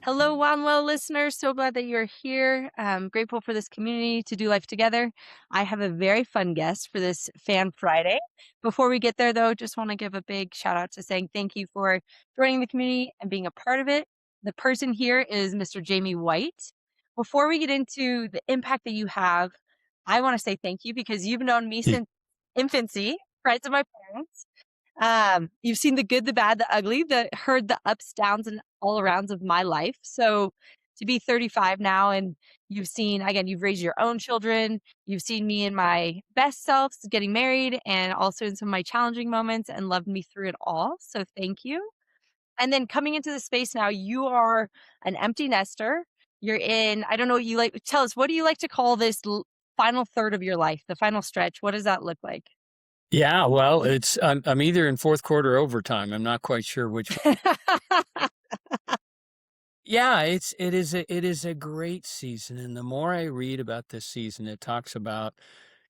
Hello, One Well listeners. So glad that you're here. I'm grateful for this community to do life together. I have a very fun guest for this Fan Friday. Before we get there, though, just want to give a big shout out to saying thank you for joining the community and being a part of it. The person here is Mr. Jamie Whyte. Before we get into the impact that you have, I want to say thank you because you've known me Y- since infancy, friends of my parents. You've seen the good, the bad, the ugly, heard the ups, downs, and all arounds of my life. So to be 35 now and you've seen, again, you've raised your own children, you've seen me in my best selves getting married and also in some of my challenging moments and loved me through it all. So thank you. And then coming into the space now, you are an empty nester. You're in, I don't know what you like. Tell us, what do you like to call this final third of your life, the final stretch? What does that look like? Yeah, well, I'm either in fourth quarter overtime. I'm not quite sure which. Yeah, it is a great season, and the more I read about this season, it talks about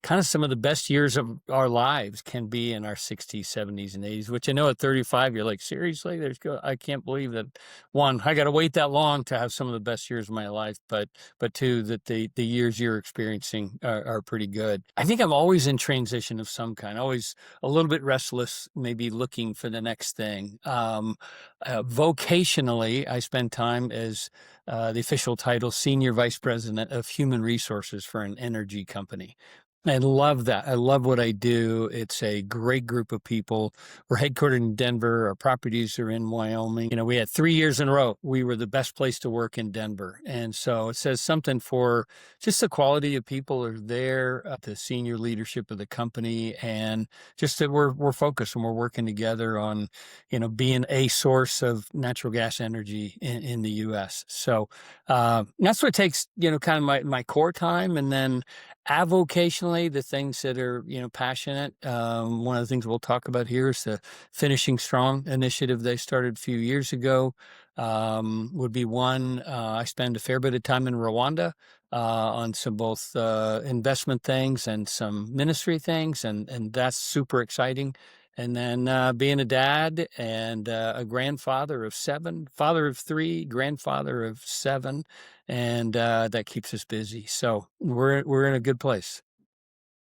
kind of some of the best years of our lives can be in our 60s, 70s, and 80s, which I know at 35, you're like, seriously, I can't believe that one, I got to wait that long to have some of the best years of my life, but two, that the years you're experiencing are pretty good. I think I'm always in transition of some kind, always a little bit restless, maybe looking for the next thing. Vocationally, I spend time as the official title, Senior Vice President of Human Resources for an energy company. I love that. I love what I do. It's a great group of people. We're headquartered in Denver. Our properties are in Wyoming. We had 3 years in a row. We were the best place to work in Denver. And so it says something for just the quality of people are there, the senior leadership of the company, and just that we're focused and we're working together on, being a source of natural gas energy in the U.S. So that's what takes, kind of my core time. And then avocationally, the things that are, passionate. One of the things we'll talk about here is the Finishing Strong initiative they started a few years ago. Would be one. I spend a fair bit of time in Rwanda on some both investment things and some ministry things, and that's super exciting. And then being a dad and a grandfather of 7, father of 3, grandfather of 7, and that keeps us busy. So we're in a good place.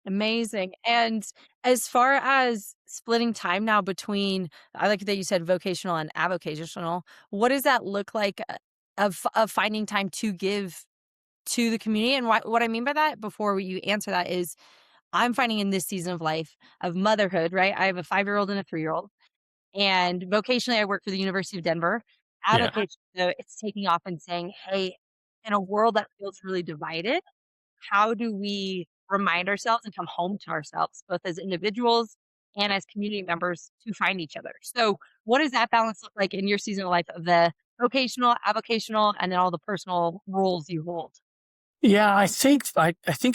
Amazing. And as far as splitting time now between, I like that you said vocational and avocational, what does that look like of finding time to give to the community? And what I mean by that, before you answer that, is I'm finding in this season of life of motherhood, right? I have a 5-year-old and a 3-year-old. And vocationally, I work for the University of Denver. Yeah. Avocation, though, it's taking off and saying, hey, in a world that feels really divided, how do we remind ourselves and come home to ourselves, both as individuals and as community members to find each other? So, what does that balance look like in your season of life of the vocational, avocational, and then all the personal roles you hold? Yeah, I think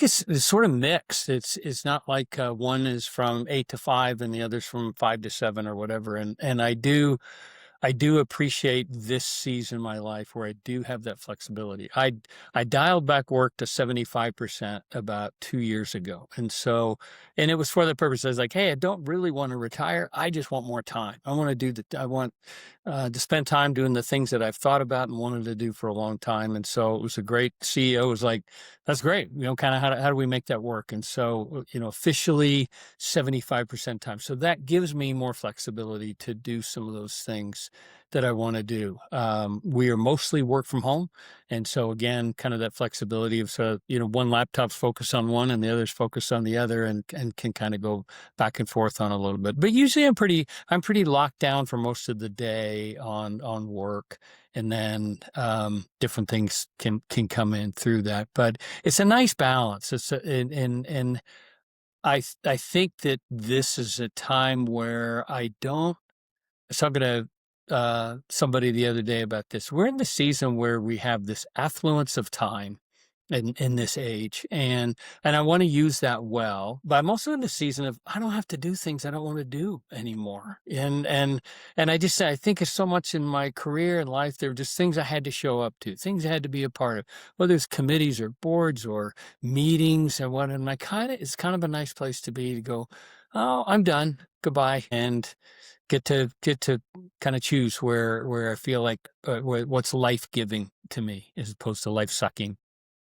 it's sort of mixed. It's not like one is from 8 to 5 and the other's from 5 to 7 or whatever. And I do appreciate this season of my life where I do have that flexibility. I dialed back work to 75% about 2 years ago. And it was for the purpose. I was like, hey, I don't really want to retire. I just want more time. I want to spend time doing the things that I've thought about and wanted to do for a long time. And so it was a great CEO was like, that's great. Kind of how do we make that work? And so, officially 75% time. So that gives me more flexibility to do some of those things that I want to do. We are mostly work from home. And so again, kind of that flexibility of, one laptop's focused on one and the other's focused on the other and can kind of go back and forth on a little bit. But usually I'm pretty locked down for most of the day on work. And then different things can come in through that. But it's a nice balance. And I think that this is a time where I was talking to somebody the other day about this. We're in the season where we have this affluence of time in this age, and I want to use that well. But I'm also in the season of I don't have to do things I don't want to do anymore. And I think it's so much in my career and life. There were just things I had to show up to, things I had to be a part of, whether it's committees or boards or meetings and what. And it's kind of a nice place to be to go. oh, I'm done. Goodbye. And get to kind of choose where I feel like what's life giving to me as opposed to life sucking.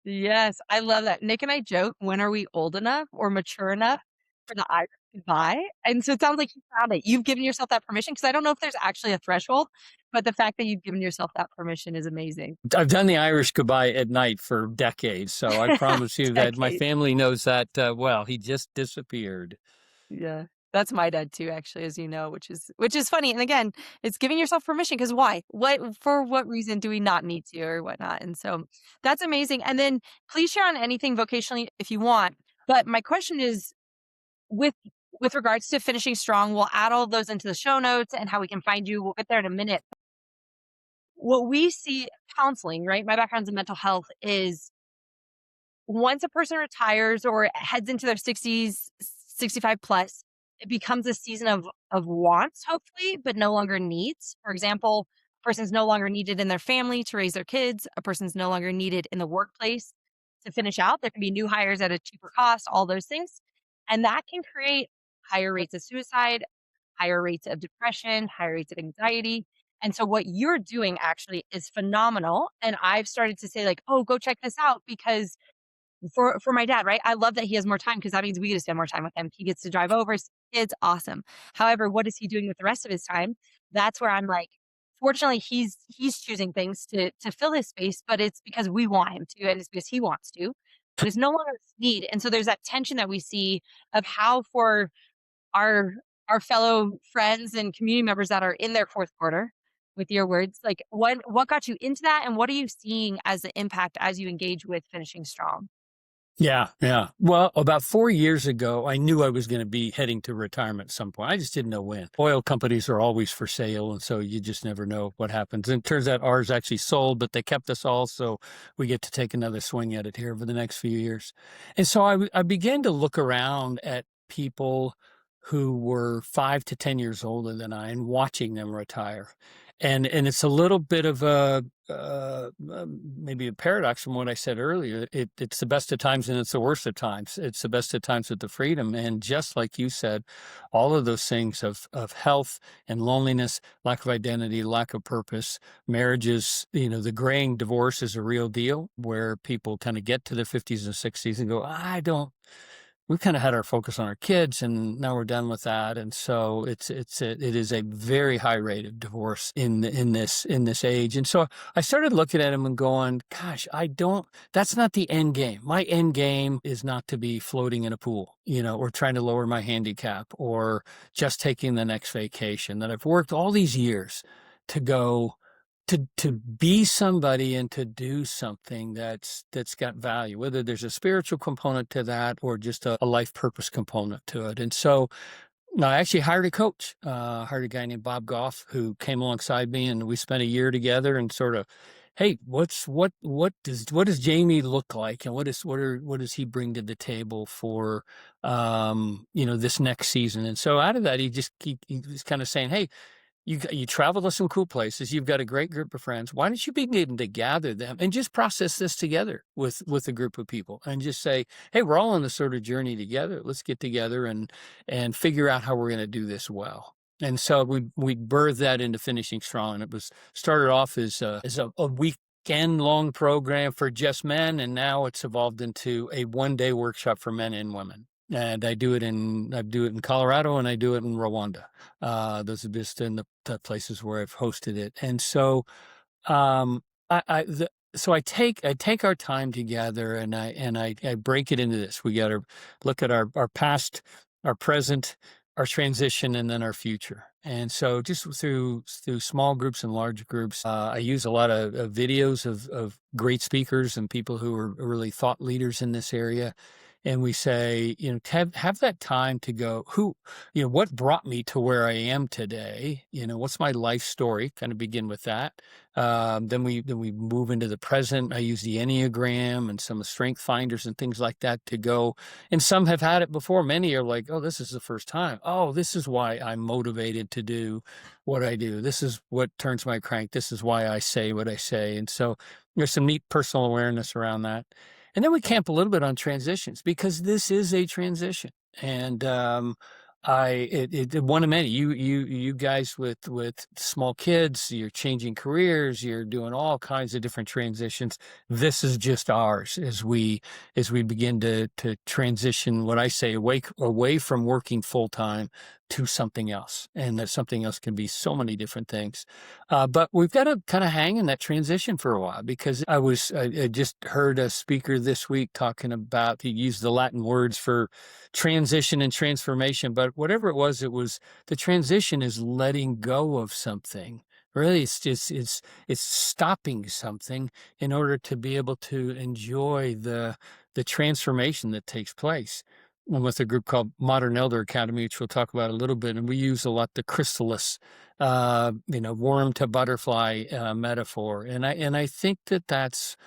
Yes, I love that. Nick and I joke, when are we old enough or mature enough for the Irish goodbye? And so it sounds like you found it. You've given yourself that permission because I don't know if there's actually a threshold, but the fact that you've given yourself that permission is amazing. I've done the Irish goodbye at night for decades, so I promise you that my Decades. family knows that well. He just disappeared. Yeah. That's my dad too, actually, as you know, which is funny. And again, it's giving yourself permission because why? For what reason do we not need to or whatnot? And so that's amazing. And then please share on anything vocationally if you want. But my question is with with regards to finishing strong, we'll add all those into the show notes and how we can find you. We'll get there in a minute. What we see counseling, right? My background's in mental health is once a person retires or heads into their 60s, 65 plus, it becomes a season of wants, hopefully, but no longer needs. For example, a person's no longer needed in their family to raise their kids. A person's no longer needed in the workplace to finish out. There can be new hires at a cheaper cost, all those things. And that can create higher rates of suicide, higher rates of depression, higher rates of anxiety. And so what you're doing actually is phenomenal. And I've started to say like, oh, go check this out because for my dad, right? I love that he has more time because that means we get to spend more time with him. He gets to drive over, it's awesome. However, what is he doing with the rest of his time? That's where I'm like, fortunately, he's choosing things to fill his space, but it's because we want him to, and it's because he wants to, but it's no longer a need. And so there's that tension that we see of how for our our fellow friends and community members that are in their fourth quarter, with your words, like what got you into that, and what are you seeing as the impact as you engage with finishing strong? Yeah, yeah. Well, about 4 years ago, I knew I was going to be heading to retirement at some point. I just didn't know when. Oil companies are always for sale, and so you just never know what happens. And it turns out ours actually sold, but they kept us all, so we get to take another swing at it here over the next few years. And so I began to look around at people who were 5 to 10 years older than I and watching them retire. And it's a little bit of a maybe a paradox from what I said earlier. It's the best of times and it's the worst of times. It's the best of times with the freedom. And just like you said, all of those things of health and loneliness, lack of identity, lack of purpose, marriages, the graying divorce is a real deal where people kind of get to their 50s and 60s and go, I don't, we kind of had our focus on our kids and now we're done with that. And so it is a very high rate of divorce in this age. And so I started looking at him and going, gosh, that's not the end game. My end game is not to be floating in a pool, or trying to lower my handicap or just taking the next vacation. That I've worked all these years to go to be somebody and to do something that's got value, whether there's a spiritual component to that or just a life purpose component to it. And so I actually hired a coach, hired a guy named Bob Goff who came alongside me, and we spent a year together and sort of, hey, what does Jamie look like, and what does he bring to the table for this next season? And so out of that, he was kind of saying, hey, you travel to some cool places. You've got a great group of friends. Why don't you begin to gather them and just process this together with a group of people and just say, hey, we're all on this sort of journey together. Let's get together and figure out how we're going to do this well. And so we birthed that into Finishing Strong. And it was started off as a weekend long program for just men, and now it's evolved into a 1 day workshop for men and women. And I do it in Colorado, and I do it in Rwanda. Those are just in the places where I've hosted it. And so, um, I take our time together and I break it into this. We got to look at our past, our present, our transition, and then our future. And so just through small groups and large groups, I use a lot of videos of great speakers and people who are really thought leaders in this area. And we say, have that time to go, what brought me to where I am today? What's my life story? Kind of begin with that. Then we move into the present. I use the Enneagram and some strength finders and things like that to go. And some have had it before. Many are like, oh, this is the first time. Oh, this is why I'm motivated to do what I do. This is what turns my crank. This is why I say what I say. And so there's some neat personal awareness around that. And then we camp a little bit on transitions because this is a transition. And One of many. You guys with small kids, you're changing careers, you're doing all kinds of different transitions. This is just ours as we begin to transition, what I say, away from working full time to something else, and that something else can be so many different things. But we've got to kind of hang in that transition for a while, because I just heard a speaker this week talking about, he used the Latin words for transition and transformation, but whatever it was the transition is letting go of something. Really, it's just it's stopping something in order to be able to enjoy the transformation that takes place. I'm with a group called Modern Elder Academy, which we'll talk about a little bit, and we use a lot the chrysalis, worm to butterfly metaphor, and I think that's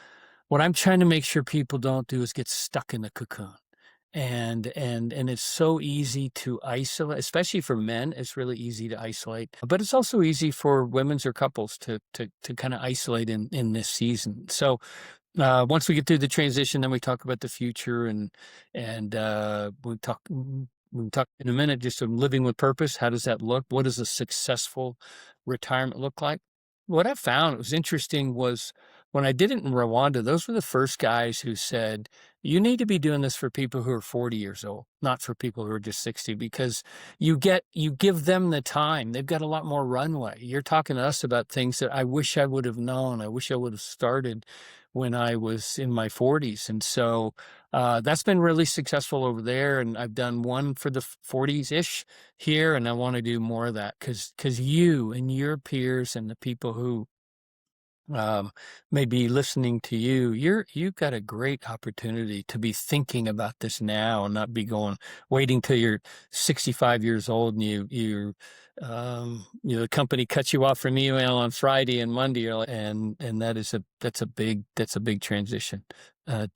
what I'm trying to make sure people don't do, is get stuck in the cocoon. And it's so easy to isolate, especially for men. It's really easy to isolate, but it's also easy for women's or couples to kind of isolate in this season. So once we get through the transition, then we talk about the future, and we talk in a minute just of living with purpose. How does that look? What does a successful retirement look like? What I found was interesting was, when I did it in Rwanda, those were the first guys who said, you need to be doing this for people who are 40 years old, not for people who are just 60, because you give them the time. They've got a lot more runway. You're talking to us about things that I wish I would have known. I wish I would have started when I was in my 40s. And so that's been really successful over there. And I've done one for the 40s-ish here, and I want to do more of that, because you and your peers and the people who um, may be listening to you, you've got a great opportunity to be thinking about this now, and not be waiting till you're 65 years old, and the company cuts you off from email on Friday and Monday, and that's a big transition.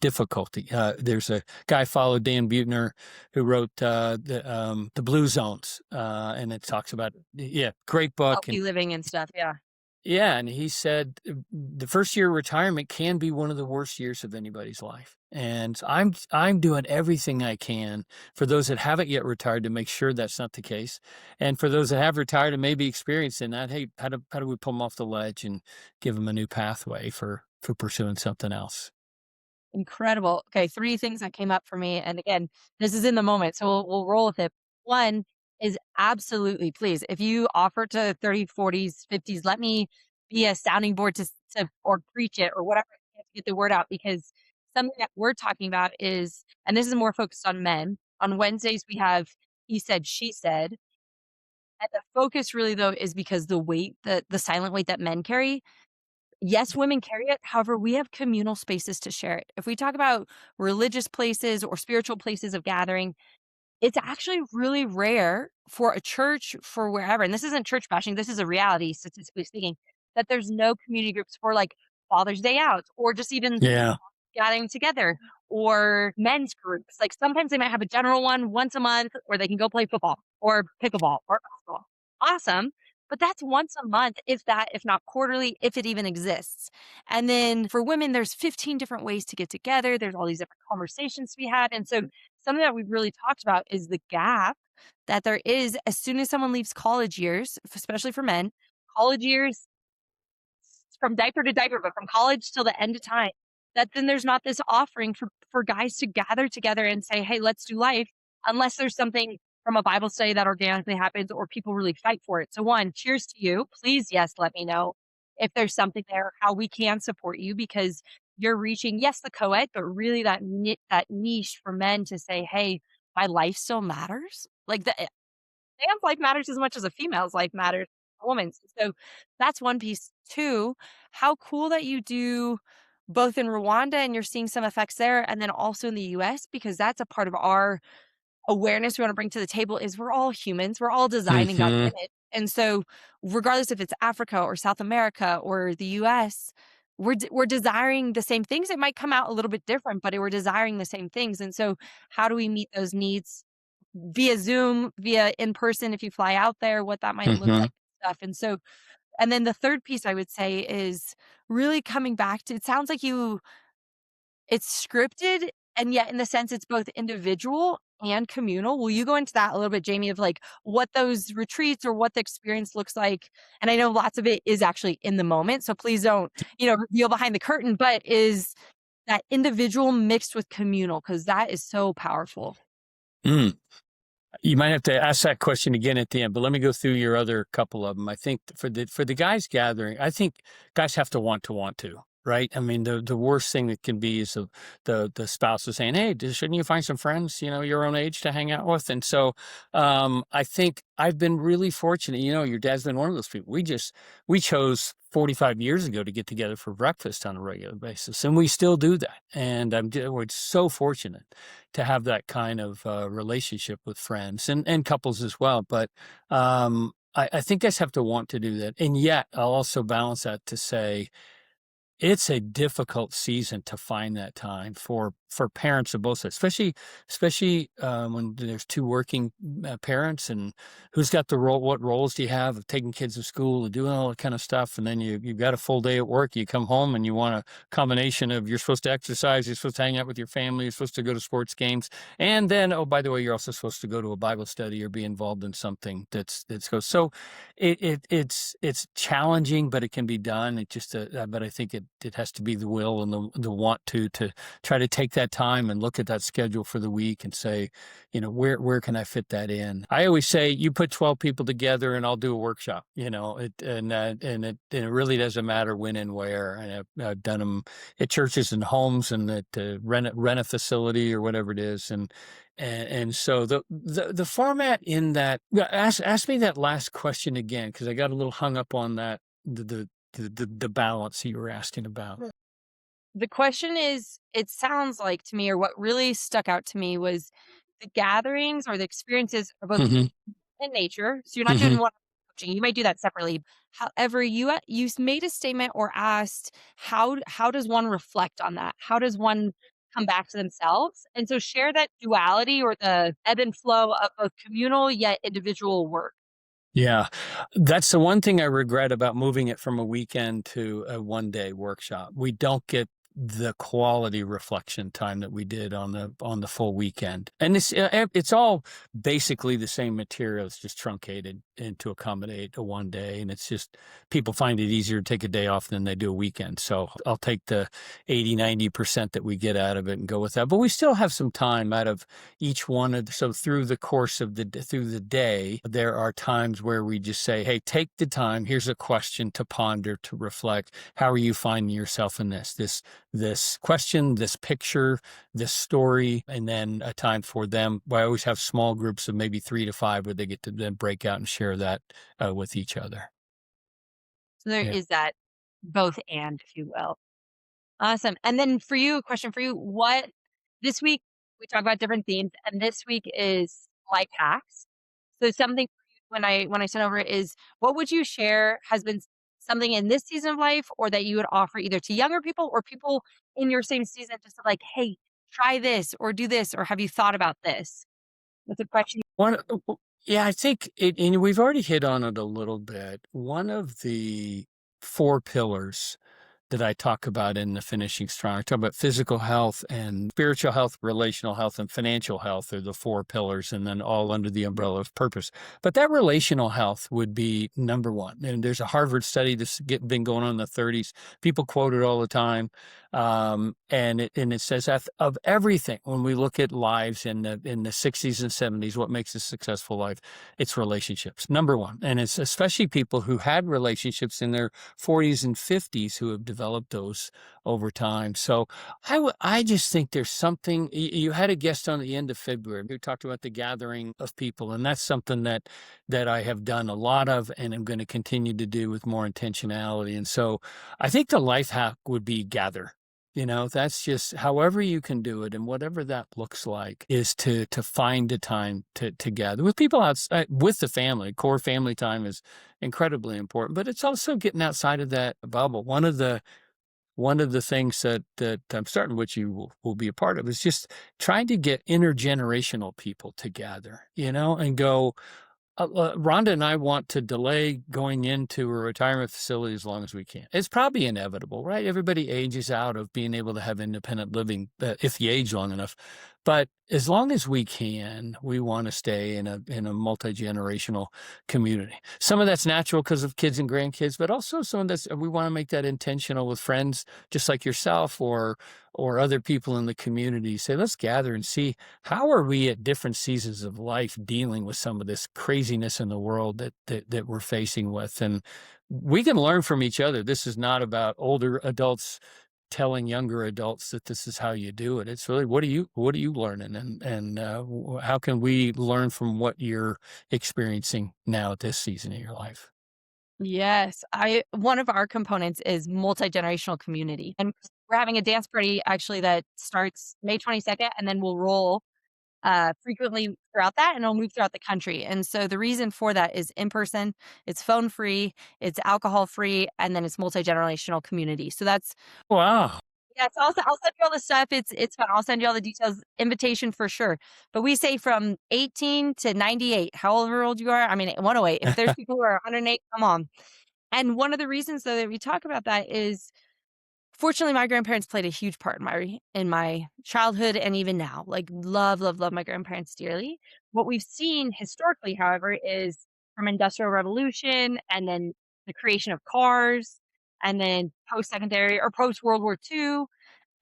Difficulty. There's a guy, followed Dan Buettner, who wrote the Blue Zones, and it talks about, yeah, great book. And Healthy living and stuff. Yeah. yeah, and he said the first year of retirement can be one of the worst years of anybody's life. And I'm doing everything I can for those that haven't yet retired to make sure that's not the case. And for those that have retired and maybe experiencing that, hey, how do we pull them off the ledge and give them a new pathway for pursuing something else? Incredible. Okay, 3 things that came up for me, and again, this is in the moment, so we'll roll with it. One is absolutely, please, if you offer to 30s, 40s, 50s, let me be a sounding board to or preach it or whatever to get the word out, because something that we're talking about is, and this is more focused on men. On Wednesdays, we have he said, she said, and the focus really, though, is because the silent weight that men carry. Yes, women carry it. However, we have communal spaces to share it. If we talk about religious places or spiritual places of gathering, it's actually really rare for a church, for wherever, and this isn't church bashing, this is a reality, statistically speaking, that there's no community groups for, like, Father's Day out, or just even Yeah. gathering together, or men's groups. Like, sometimes they might have a general one once a month where they can go play football or pickleball or basketball. Awesome. But that's once a month, if that, if not quarterly, if it even exists. And then for women, there's 15 different ways to get together. There's all these different conversations to be had. And so something that we've really talked about is the gap that there is as soon as someone leaves college years, especially for men, college years from diaper to diaper, but from college till the end of time, that then there's not this offering for guys to gather together and say, "Hey, let's do life," unless there's something from a Bible study that organically happens or people really fight for it. So one, cheers to you. Please, yes, let me know if there's something there, how we can support you, because you're reaching, yes, the co-ed, but really that niche for men to say, "Hey, my life still matters." Like the man's life matters as much as a female's life matters, a woman's. So that's one piece. Two, how cool that you do both in Rwanda and you're seeing some effects there, and then also in the US, because that's a part of our awareness we want to bring to the table is we're all humans. We're all designed in God's Hmm. image. And so regardless if it's Africa or South America or the US, we're desiring the same things. It might come out a little bit different, but we're desiring the same things. And so how do we meet those needs via Zoom, via in person if you fly out there, what that might look Hmm. like and stuff. And so, and then the third piece I would say is really coming back to, it sounds like it's scripted, and yet in the sense it's both individual and communal. Will you go into that a little bit, Jamie, of like what those retreats or what the experience looks like? And I know lots of it is actually in the moment, so please don't, reveal behind the curtain, but is that individual mixed with communal, because that is so powerful. Mm. You might have to ask that question again at the end, but let me go through your other couple of them. I think for the guys gathering, I think guys have to want to, right? I mean, the worst thing that can be is the spouse is saying, "Hey, shouldn't you find some friends, your own age to hang out with?" And so, I think I've been really fortunate. Your dad's been one of those people. We chose 45 years ago to get together for breakfast on a regular basis, and we still do that. And we're so fortunate to have that kind of relationship with friends and couples as well. But I think guys have to want to do that. And yet I'll also balance that to say, it's a difficult season to find that time for parents of both sides, especially when there's two working parents, and who's got the role, what roles do you have of taking kids to school and doing all that kind of stuff, and then you've got a full day at work, you come home and you want a combination of, you're supposed to exercise, you're supposed to hang out with your family, you're supposed to go to sports games, and then, oh, by the way, you're also supposed to go to a Bible study or be involved in something that's goes. So it's challenging, but it can be done. It just but I think it has to be the will and the want to try to take that time and look at that schedule for the week and say, where can I fit that in? I always say, you put 12 people together and I'll do a workshop. It really doesn't matter when and where. And I've done them at churches and homes, and at rent a facility or whatever it is, and so the format in that, ask me that last question again, because I got a little hung up on that, the balance you were asking about. The question is, it sounds like to me, or what really stuck out to me was the gatherings or the experiences are both Hmm. in nature. So you're not Hmm. doing one coaching. You might do that separately. However, you made a statement or asked how does one reflect on that? How does one come back to themselves? And so share that duality or the ebb and flow of both communal yet individual work. Yeah, that's the one thing I regret about moving it from a weekend to a 1-day workshop. We don't get the quality reflection time that we did on the full weekend. And it's all basically the same material. It's just truncated and to accommodate a 1 day. And it's just, people find it easier to take a day off than they do a weekend. So I'll take the 80-90% that we get out of it and go with that. But we still have some time out of each one of so through the course of through the day, there are times where we just say, hey, take the time, here's a question to ponder, to reflect. How are you finding yourself in this question, this picture, this story? And then a time for them. I always have small groups of maybe 3 to 5 where they get to then break out and share that with each other. So there Yeah. is that both and, if you will. Awesome. And then for you, a question for you. What this week we talk about different themes, and this week is life hacks. So something for you when I sent over is, what would you share has been something in this season of life, or that you would offer either to younger people or people in your same season, just to like, hey, try this or do this, or have you thought about this? That's a question. One, yeah, I think and we've already hit on it a little bit. One of the 4 pillars that I talk about in the Finishing Strong. I talk about physical health and spiritual health, relational health, and financial health are the 4 pillars, and then all under the umbrella of purpose. But that relational health would be number one. And there's a Harvard study that's been going on in the 30s. People quote it all the time. And it says that of everything, when we look at lives in the 60s and 70s, what makes a successful life? It's relationships, number one. And it's especially people who had relationships in their 40s and 50s who have developed those over time. So I just think there's something. You had a guest on the end of February who talked about the gathering of people, and that's something that I have done a lot of, and I'm going to continue to do with more intentionality. And so I think the life hack would be gather. That's just however you can do it, and whatever that looks like is to find a time to gather with people outside, with the family. Core family time is incredibly important, but it's also getting outside of that bubble. One of the things that I'm starting, which you will be a part of, is just trying to get intergenerational people together, and go. Rhonda and I want to delay going into a retirement facility as long as we can. It's probably inevitable, right? Everybody ages out of being able to have independent living if you age long enough. But as long as we can, we want to stay in a multi-generational community. Some of that's natural because of kids and grandkids, but also some of that's we want to make that intentional with friends just like yourself or other people in the community. Say, let's gather and see how are we at different seasons of life dealing with some of this craziness in the world that we're facing with. And we can learn from each other. This is not about older adults telling younger adults that this is how you do it. It's really what are you learning, and how can we learn from what you're experiencing now at this season of your life? Yes, I one of our components is multi-generational community, and we're having a dance party actually that starts May 22nd, and then we'll roll frequently throughout that, and it'll move throughout the country. And so the reason for that is in person, it's phone free, it's alcohol free, and then it's multi-generational community. So that's Wow. yes, I'll send you all the stuff. It's fun. I'll send you all the details. Invitation for sure. But we say from 18 to 98, however old you are. I mean, 108. If there's people who are 108, come on. And one of the reasons though that we talk about that is fortunately, my grandparents played a huge part in my childhood and even now. Like, love, love, love my grandparents dearly. What we've seen historically, however, is from Industrial Revolution and then the creation of cars and then post-secondary or post-World War II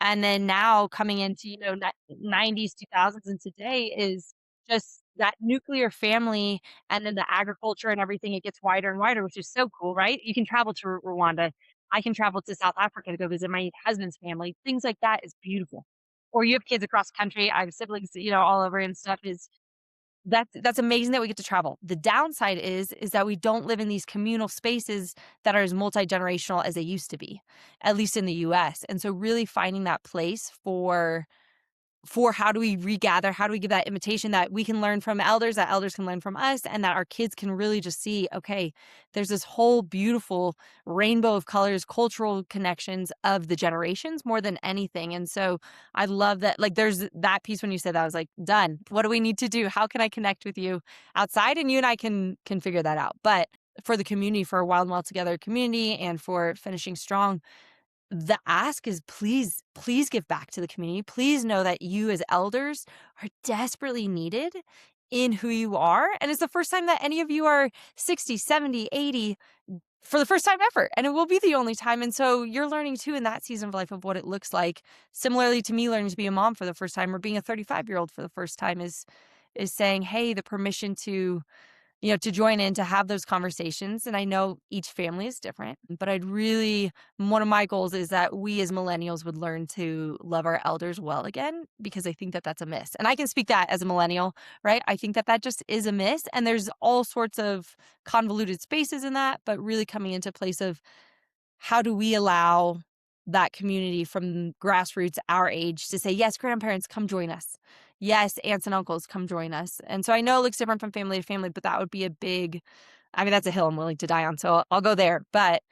and then now coming into, 90s, 2000s, and today is just that nuclear family and then the agriculture and everything, it gets wider and wider, which is so cool, right? You can travel to Rwanda. I can travel to South Africa to go visit my husband's family. Things like that is beautiful. Or you have kids across country. I have siblings, all over and stuff is that's amazing that we get to travel. The downside is that we don't live in these communal spaces that are as multi-generational as they used to be, at least in the US. And so really finding that place for how do we regather, how do we give that invitation that we can learn from elders, that elders can learn from us, and that our kids can really just see, okay, there's this whole beautiful rainbow of colors, cultural connections of the generations more than anything. And so I love that, like, there's that piece when you said that, I was like, done. What do we need to do? How can I connect with you outside? And you and I can figure that out. But for the community, for a Wild and Well Together community and for finishing strong, the ask is please, please give back to the community. Please know that you as elders are desperately needed in who you are. And it's the first time that any of you are 60, 70, 80 for the first time ever. And it will be the only time. And so you're learning too in that season of life of what it looks like. Similarly to me learning to be a mom for the first time or being a 35-year-old for the first time is saying, hey, the permission to join in, to have those conversations. And I know each family is different, but one of my goals is that we as millennials would learn to love our elders well again, because I think that that's a miss. And I can speak that as a millennial, right? I think that that just is a miss. And there's all sorts of convoluted spaces in that, but really coming into place of how do we allow that community from grassroots our age to say, yes, grandparents, come join us. Yes, aunts and uncles, come join us. And so I know it looks different from family to family, but that would be that's a hill I'm willing to die on. So I'll go there. But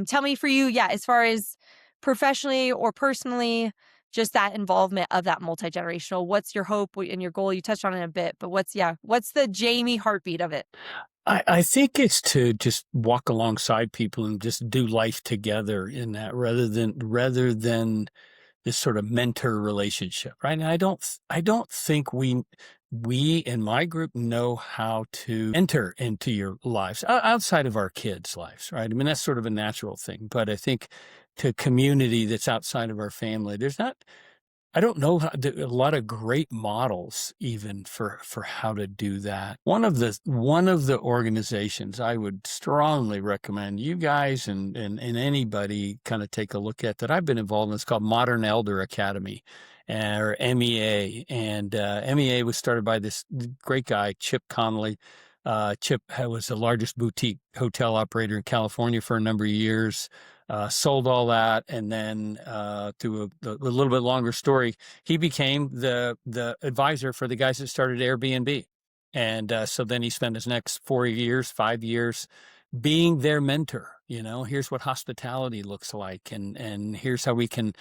tell me for you, yeah, as far as professionally or personally, just that involvement of that multi-generational, what's your hope and your goal? You touched on it a bit, but what's the Jamie heartbeat of it? I think it's to just walk alongside people and just do life together in that rather than this sort of mentor relationship, right? And I don't think we in my group know how to enter into your lives outside of our kids' lives, right? I mean, that's sort of a natural thing, but I think to community that's outside of our family, there's not I don't know a lot of great models even for how to do that. One of the organizations I would strongly recommend you guys and anybody kind of take a look at that I've been involved in. It's called Modern Elder Academy, or MEA, and MEA was started by this great guy Chip Connolly. Chip was the largest boutique hotel operator in California for a number of years. Sold all that, and then through a little bit longer story, he became the advisor for the guys that started Airbnb, and so then he spent his next 4 years, 5 years, being their mentor. Here's what hospitality looks like, and here's how we can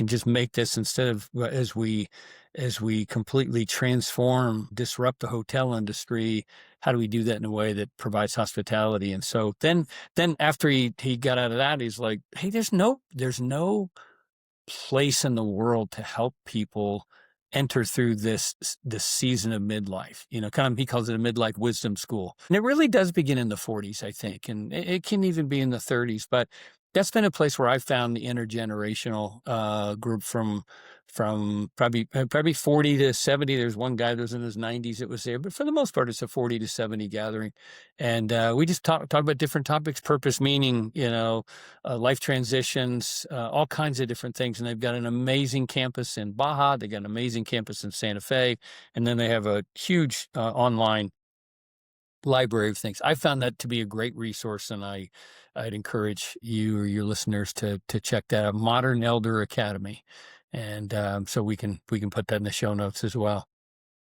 just make this instead of as we completely transform, disrupt the hotel industry. How do we do that in a way that provides hospitality? And so then after he got out of that, he's like, hey, there's no place in the world to help people enter through this season of midlife. Kind of he calls it a midlife wisdom school, and it really does begin in the 40s, I think, and it can even be in the 30s. But that's been a place where I found the intergenerational group from probably 40 to 70. There's one guy that was in his 90s that was there, but for the most part, it's a 40 to 70 gathering, and we just talk about different topics, purpose, meaning, life transitions, all kinds of different things. And they've got an amazing campus in Baja. They got an amazing campus in Santa Fe, and then they have a huge online library of things. I found that to be a great resource, and I'd encourage you or your listeners to check that out. Modern Elder Academy, and so we can put that in the show notes as well.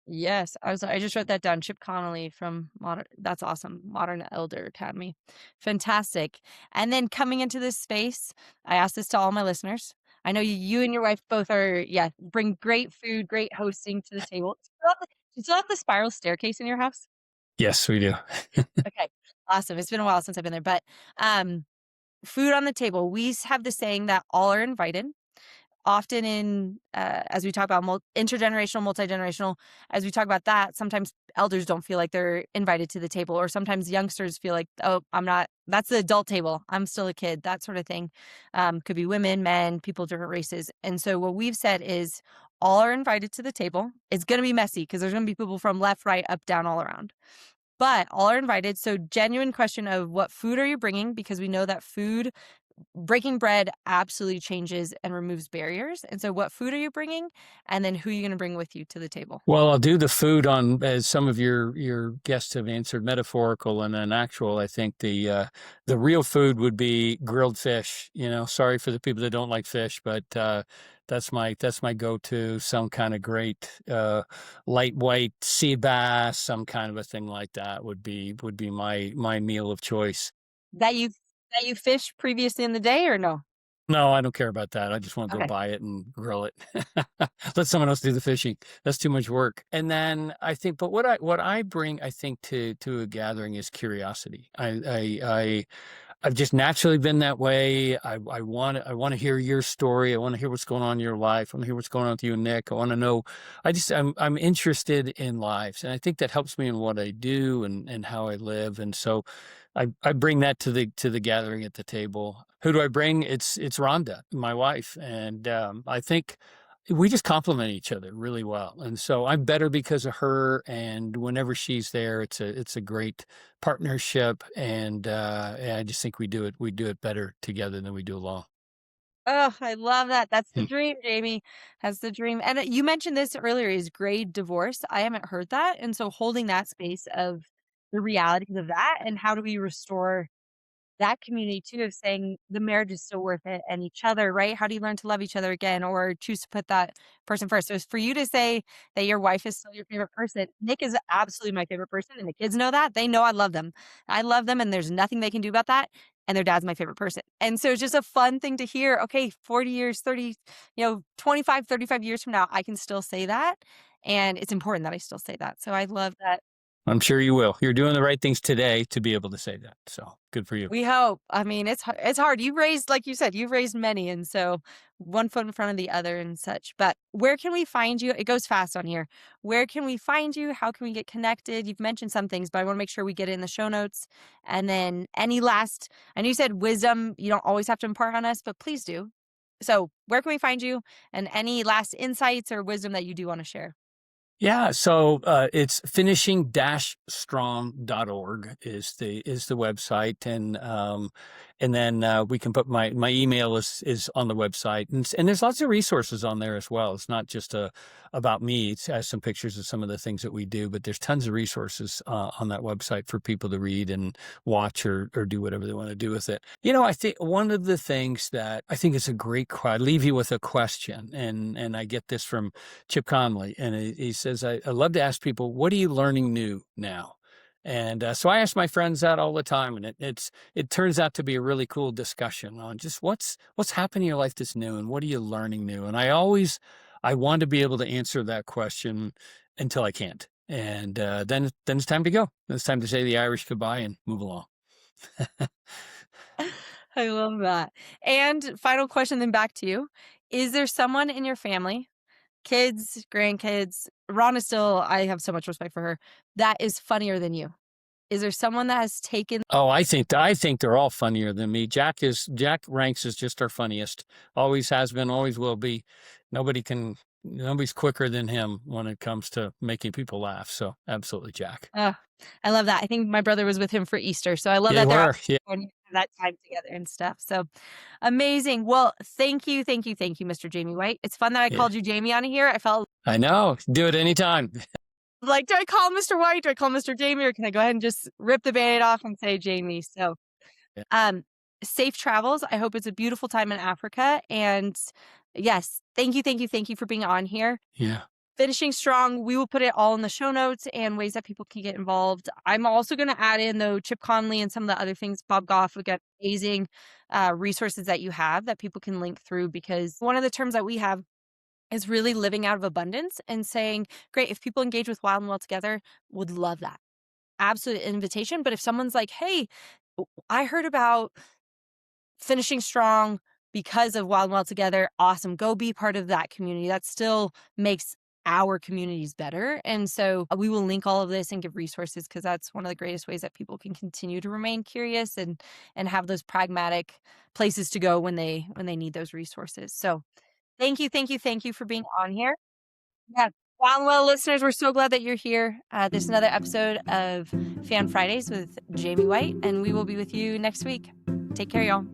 Yes, I just wrote that down. Chip Connolly from Modern. That's awesome. Modern Elder Academy, fantastic. And then coming into this space, I asked this to all my listeners. I know you and your wife both are, yeah, bring great food, great hosting to the table. Do you still have the spiral staircase in your house? Yes, we do. Okay, awesome. It's been a while since I've been there, but um, food on the table. We have the saying that all are invited. Often in, as we talk about intergenerational, multi-generational, as we talk about that, sometimes elders don't feel like they're invited to the table, or sometimes youngsters feel like, oh, I'm not, that's the adult table, I'm still a kid, that sort of thing. Could be women, men, people of different races. And so what we've said is all are invited to the table. It's going to be messy because there's going to be people from left, right, up, down, all around, but all are invited. So genuine question of what food are you bringing? Because we know that food, breaking bread absolutely changes and removes barriers. And so what food are you bringing? And then who are you going to bring with you to the table? Well, I'll do the food on, as some of your guests have answered, metaphorical and then actual. I think the real food would be grilled fish. Sorry for the people that don't like fish, but that's my go-to. Some kind of great lightweight sea bass, some kind of a thing like that would be my meal of choice. That you fished previously in the day or no? No, I don't care about that. I just want to go Okay. buy it and grill it. Let someone else do the fishing. That's too much work. And then I think, but what I bring, I think, to a gathering is curiosity. I've just naturally been that way. I want to hear your story. I want to hear what's going on in your life. I want to hear what's going on with you and Nick. I want to know. I'm interested in lives, and I think that helps me in what I do and how I live. And so I bring that to the gathering at the table. Who do I bring? It's Rhonda, my wife, and I think we just complement each other really well. And so I'm better because of her. And whenever she's there, it's a great partnership. And I just think we do it better together than we do alone. Oh, I love that. That's the Hmm. dream, Jamie. That's the dream. And you mentioned this earlier, is grade divorce. I haven't heard that. And so holding that space of the realities of that and how do we restore that community too, of saying the marriage is still worth it and each other, right? How do you learn to love each other again or choose to put that person first? So it's for you to say that your wife is still your favorite person. Nick is absolutely my favorite person, and the kids know that. They know I love them. I love them, and there's nothing they can do about that. And their dad's my favorite person. And so it's just a fun thing to hear. Okay, 40 years, 30, 25, 35 years from now, I can still say that. And it's important that I still say that. So I love that. I'm sure you will. You're doing the right things today to be able to say that. So good for you. We hope. I mean, it's hard. You've raised, like you said, you've raised many, and so one foot in front of the other and such. But where can we find you? It goes fast on here. Where can we find you? How can we get connected? You've mentioned some things, but I want to make sure we get it in the show notes. And then any last, I know you said wisdom, you don't always have to impart on us, but please do. So where can we find you? And any last insights or wisdom that you do want to share? Yeah, so it's finishing-strong.org is the website, and then we can put my email is on the website, and there's lots of resources on there as well. It's not just about me. It has some pictures of some of the things that we do, but there's tons of resources on that website for people to read and watch or do whatever they want to do with it. I think one of the things that I think is a great I leave you with a question, and I get this from Chip Conley, and he says, I love to ask people, what are you learning new now? And so I ask my friends that all the time, and it turns out to be a really cool discussion on just what's happening in your life that's new, and what are you learning new. And I want to be able to answer that question until I can't, and then it's time to go. It's time to say the Irish goodbye and move along. I love that. And final question then back to you. Is there someone in your family kids, grandkids. Ron is still, I have so much respect for her. That is funnier than you. Is there someone that has taken Oh, I think they're all funnier than me. Jack ranks as just our funniest. Always has been, always will be. Nobody's quicker than him when it comes to making people laugh. So absolutely Jack. Oh, I love that. I think my brother was with him for Easter, so I love Yeah, that they they're all were. Yeah, going to have that time together and stuff. So amazing. Well, thank you, thank you, thank you, Mr. Jamie Whyte. It's fun that I yeah. called you Jamie on here. I felt I know. Do it anytime. like, do I call Mr. White? Do I call Mr. Jamie, or can I go ahead and just rip the band-aid off and say Jamie? So, Yeah. um, safe travels. I hope it's a beautiful time in Africa. And yes, thank you, thank you, thank you for being on here. Yeah. Finishing strong. We will put it all in the show notes and ways that people can get involved. I'm also going to add in, though, Chip Conley and some of the other things. Bob Goff, we got amazing resources that you have that people can link through, because one of the terms that we have is really living out of abundance and saying, great, if people engage with Wild and Well together, would love that. Absolute invitation. But if someone's like, hey, I heard about finishing strong because of Wild and Well together, awesome, go be part of that community. That still makes our communities better. And so we will link all of this and give resources, because that's one of the greatest ways that people can continue to remain curious and have those pragmatic places to go when they need those resources. So thank you, thank you, thank you for being on here. Yeah. Wild and Well listeners, we're so glad that you're here. This is another episode of Fan Fridays with Jamie Whyte, and we will be with you next week. Take care, y'all.